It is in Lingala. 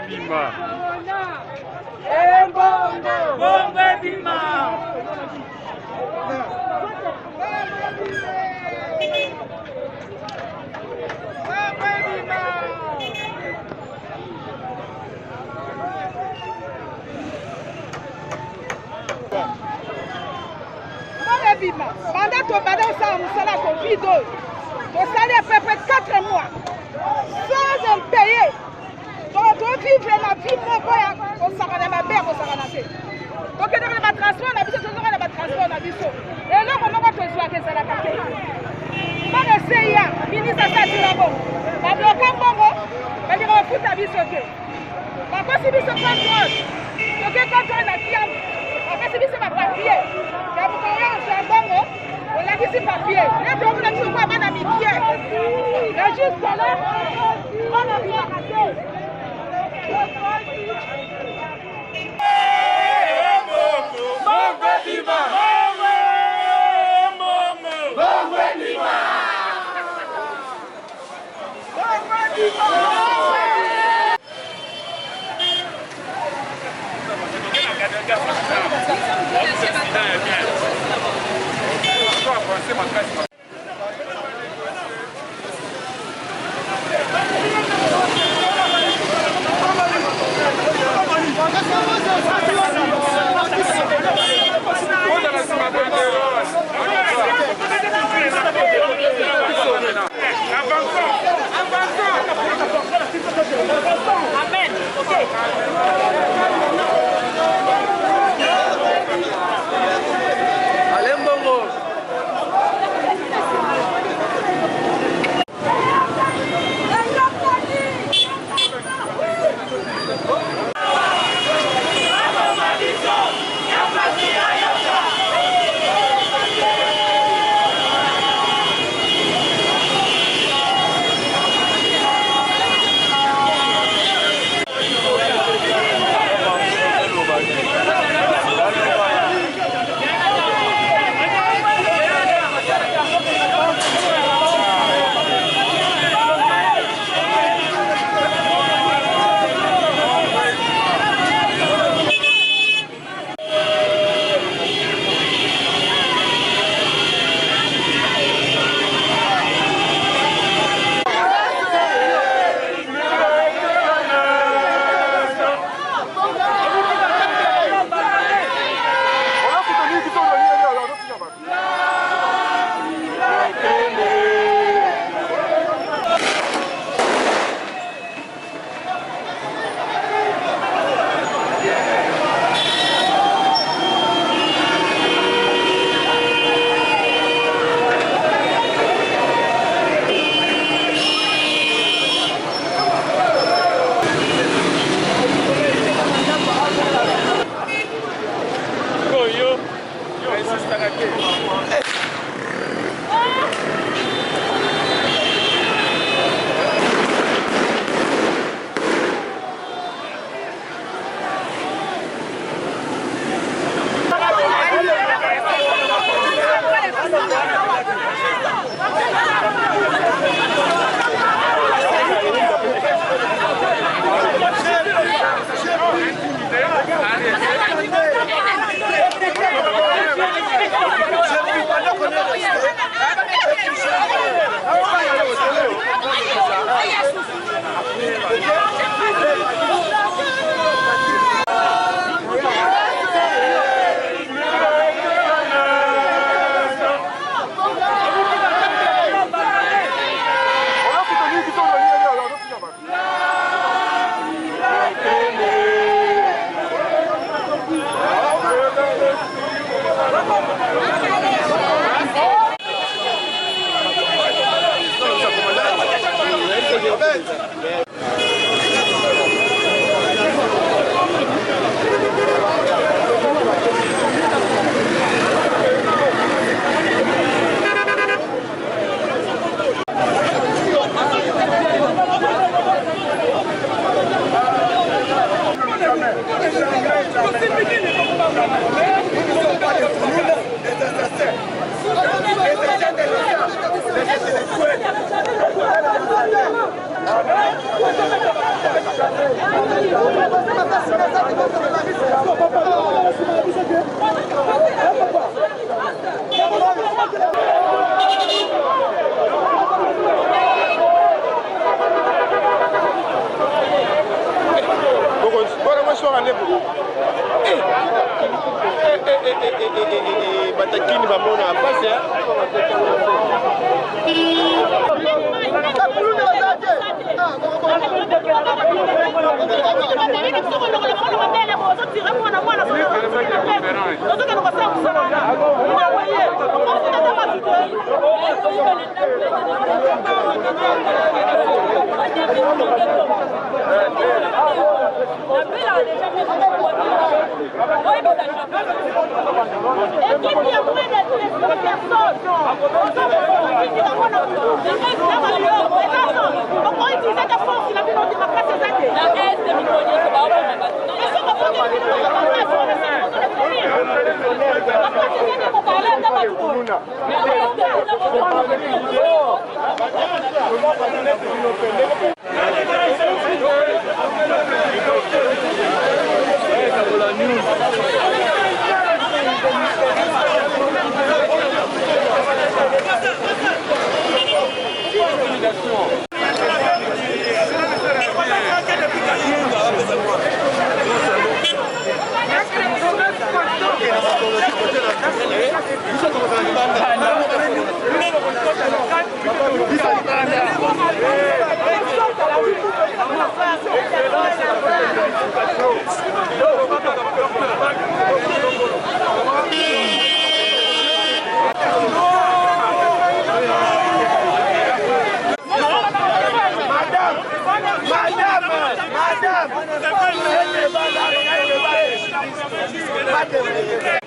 bimba. Bongo bimba. Pendant que ça a Covid, on s'allait à peu près 4 mois sans impayé. Donc, on vit la vie, on s'en va ma mère, on s'en va la. Donc, on a un transport, on a besoin de transport, on a besoin. Et là, on va te jouer avec la carte. On va essayer, ministre de la Bon, on va bloquer un bongo, on va dire on fout ta vie sur eux. On va possible se contrôle. Donc, quand on a dit, on va possible se faire papier. On a dit papier. Là, on a dit quoi, madame Pierre. Là, juste là, on a vu la raté. Amen. Allez, Mbongo. Batakini bamona pasi Madame